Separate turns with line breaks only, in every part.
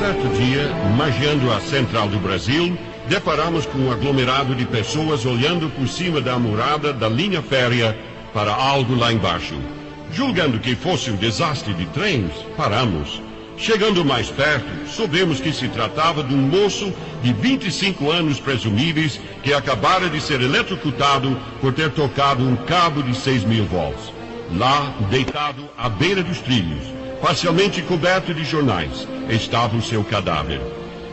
Certo dia, magiando a central do Brasil, deparamos com um aglomerado de pessoas olhando por cima da murada da linha férrea para algo lá embaixo. Julgando que fosse um desastre de trens, paramos. Chegando mais perto, soubemos que se tratava de um moço de 25 anos presumíveis que acabara de ser eletrocutado por ter tocado um cabo de 6.000 volts. Lá, deitado à beira dos trilhos, parcialmente coberto de jornais, estava o seu cadáver.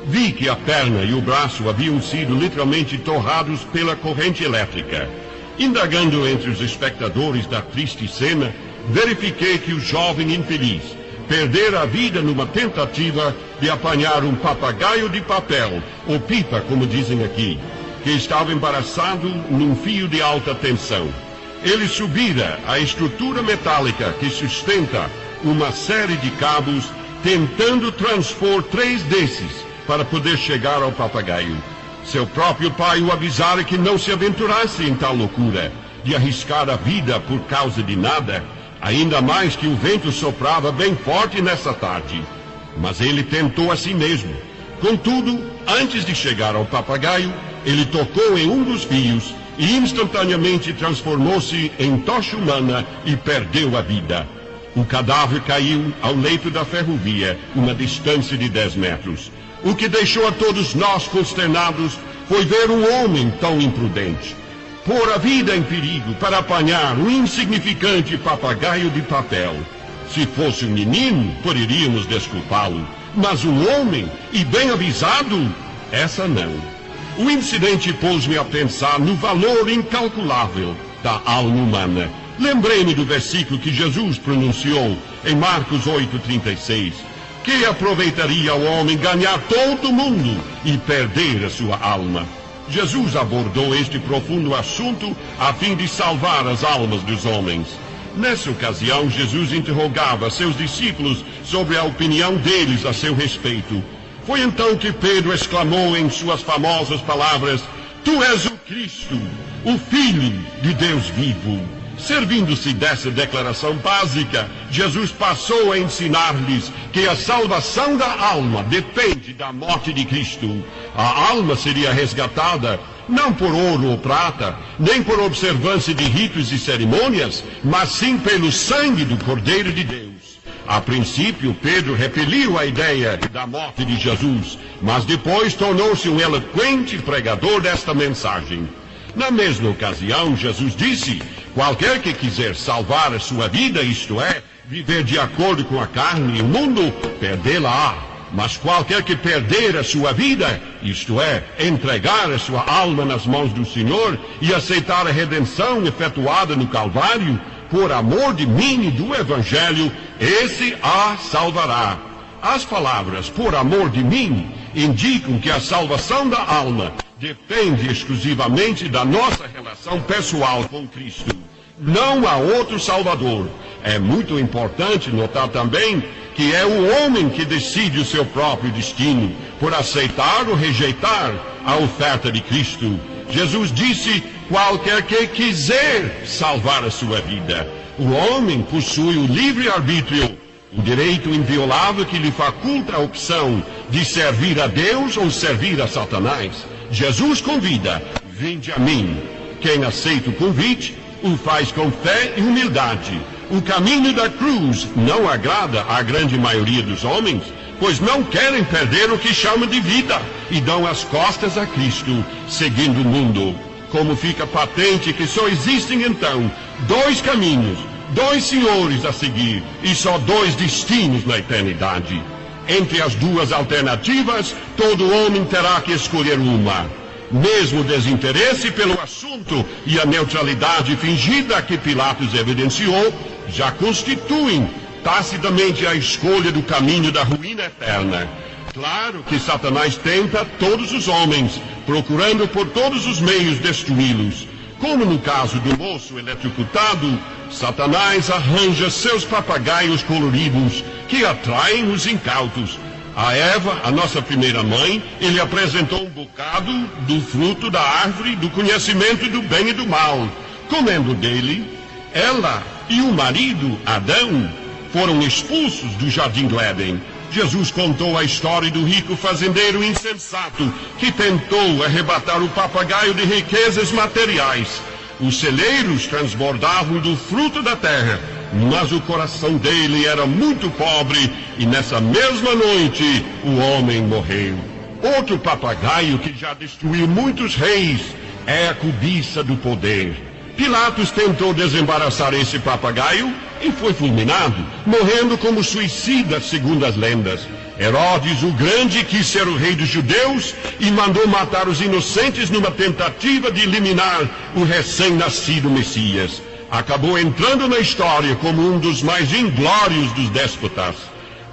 Vi que a perna e o braço haviam sido literalmente torrados pela corrente elétrica. Indagando entre os espectadores da triste cena, verifiquei que o jovem infeliz perdera a vida numa tentativa de apanhar um papagaio de papel, ou pipa, como dizem aqui, que estava embaraçado num fio de alta tensão. Ele subira a estrutura metálica que sustenta uma série de cabos, tentando transpor 3 desses para poder chegar ao papagaio. Seu próprio pai o avisara que não se aventurasse em tal loucura, de arriscar a vida por causa de nada, ainda mais que o vento soprava bem forte nessa tarde. Mas ele tentou a si mesmo. Contudo, antes de chegar ao papagaio, ele tocou em um dos fios e instantaneamente transformou-se em tocha humana e perdeu a vida. O cadáver caiu ao leito da ferrovia, uma distância de 10 metros. O que deixou a todos nós consternados foi ver um homem tão imprudente pôr a vida em perigo para apanhar um insignificante papagaio de papel. Se fosse um menino, poderíamos desculpá-lo, mas um homem, e bem avisado, essa não. O incidente pôs-me a pensar no valor incalculável da alma humana. Lembrei-me do versículo que Jesus pronunciou em Marcos 8,36. Que aproveitaria o homem ganhar todo o mundo e perder a sua alma? Jesus abordou este profundo assunto a fim de salvar as almas dos homens. Nessa ocasião, Jesus interrogava seus discípulos sobre a opinião deles a seu respeito. Foi então que Pedro exclamou em suas famosas palavras: Tu és o Cristo, o Filho de Deus vivo. Servindo-se dessa declaração básica, Jesus passou a ensinar-lhes que a salvação da alma depende da morte de Cristo. A alma seria resgatada não por ouro ou prata, nem por observância de ritos e cerimônias, mas sim pelo sangue do Cordeiro de Deus. A princípio, Pedro repeliu a ideia da morte de Jesus, mas depois tornou-se um eloquente pregador desta mensagem. Na mesma ocasião, Jesus disse: qualquer que quiser salvar a sua vida, isto é, viver de acordo com a carne e o mundo, perdê-la-á. Mas qualquer que perder a sua vida, isto é, entregar a sua alma nas mãos do Senhor e aceitar a redenção efetuada no Calvário, por amor de mim e do Evangelho, esse a salvará. As palavras "por amor de mim" indicam que a salvação da alma depende exclusivamente da nossa relação pessoal com Cristo. Não há outro Salvador. É muito importante notar também que é o homem que decide o seu próprio destino, por aceitar ou rejeitar a oferta de Cristo. Jesus disse: qualquer que quiser salvar a sua vida. O homem possui o livre-arbítrio, o direito inviolável que lhe faculta a opção de servir a Deus ou servir a Satanás. Jesus convida: vinde a mim. Quem aceita o convite, o faz com fé e humildade. O caminho da cruz não agrada à grande maioria dos homens, pois não querem perder o que chamam de vida e dão as costas a Cristo, seguindo o mundo. Como fica patente que só existem então 2 caminhos, 2 senhores a seguir e só 2 destinos na eternidade. Entre as 2 alternativas, todo homem terá que escolher uma. Mesmo o desinteresse pelo assunto e a neutralidade fingida que Pilatos evidenciou já constituem tacitamente a escolha do caminho da ruína eterna. Claro que Satanás tenta todos os homens, procurando por todos os meios destruí-los. Como no caso do moço eletrocutado, Satanás arranja seus papagaios coloridos que atraem os incautos. A Eva, a nossa primeira mãe, ele apresentou um bocado do fruto da árvore do conhecimento do bem e do mal. Comendo dele, ela e o marido, Adão, foram expulsos do jardim do Éden. Jesus contou a história do rico fazendeiro insensato que tentou arrebatar o papagaio de riquezas materiais. Os celeiros transbordavam do fruto da terra, mas o coração dele era muito pobre, e nessa mesma noite o homem morreu. Outro papagaio que já destruiu muitos reis é a cobiça do poder. Pilatos tentou desembaraçar esse papagaio e foi fulminado, morrendo como suicida, segundo as lendas. Herodes o Grande quis ser o rei dos judeus e mandou matar os inocentes numa tentativa de eliminar o recém-nascido Messias. Acabou entrando na história como um dos mais inglórios dos déspotas.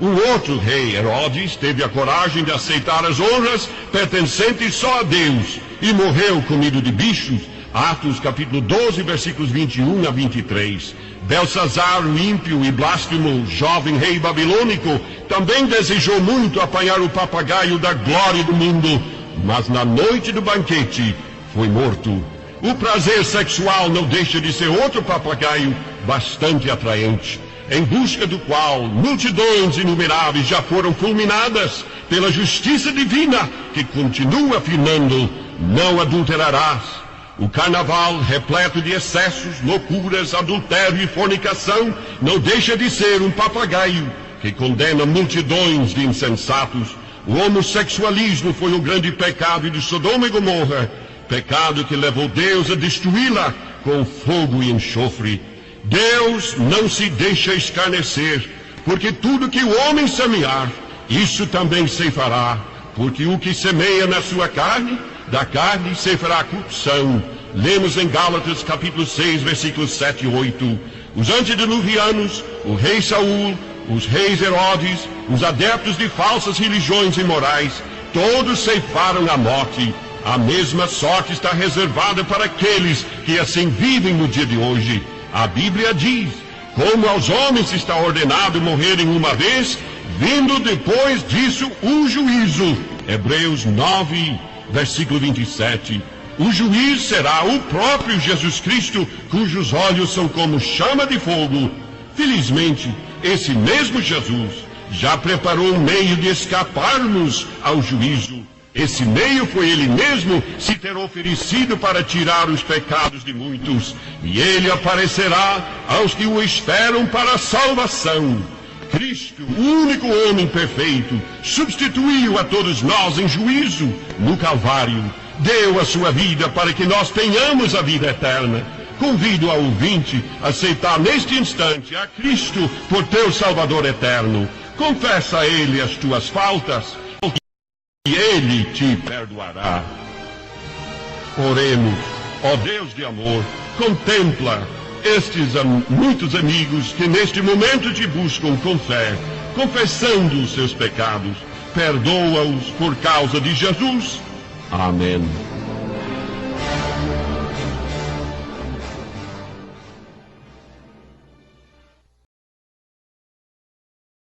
Um outro rei, Herodes, teve a coragem de aceitar as honras pertencentes só a Deus e morreu comido de bichos. Atos capítulo 12, versículos 21 a 23. Belsazar, o ímpio e blasfemo jovem rei babilônico, também desejou muito apanhar o papagaio da glória do mundo, mas na noite do banquete foi morto. O prazer sexual não deixa de ser outro papagaio bastante atraente, em busca do qual multidões inumeráveis já foram fulminadas pela justiça divina, que continua afirmando: não adulterarás. O carnaval, repleto de excessos, loucuras, adultério e fornicação, não deixa de ser um papagaio que condena multidões de insensatos. O homossexualismo foi o grande pecado de Sodoma e Gomorra, pecado que levou Deus a destruí-la com fogo e enxofre. Deus não se deixa escarnecer, porque tudo que o homem semear, isso também ceifará, porque o que semeia na sua carne, da carne ceifará corrupção. Lemos em Gálatas capítulo 6, versículos 7 e 8. Os antediluvianos, o rei Saul, os reis Herodes, os adeptos de falsas religiões imorais, todos ceifaram a morte. A mesma sorte está reservada para aqueles que assim vivem no dia de hoje. A Bíblia diz: como aos homens está ordenado morrerem uma vez, vindo depois disso o juízo. Hebreus 9, versículo 27. O juiz será o próprio Jesus Cristo, cujos olhos são como chama de fogo. Felizmente, esse mesmo Jesus já preparou um meio de escaparmos ao juízo. Esse meio foi ele mesmo se ter oferecido para tirar os pecados de muitos, e ele aparecerá aos que o esperam para a salvação. Cristo, o único homem perfeito, substituiu a todos nós em juízo no Calvário. Deu a sua vida para que nós tenhamos a vida eterna. Convido ao ouvinte a aceitar neste instante a Cristo por teu Salvador eterno. Confessa a Ele as tuas faltas e Ele te perdoará. Oremos. Ó Deus de amor, contempla estes muitos amigos que neste momento te buscam com fé, confessando os seus pecados. Perdoa-os por causa de Jesus. Amém.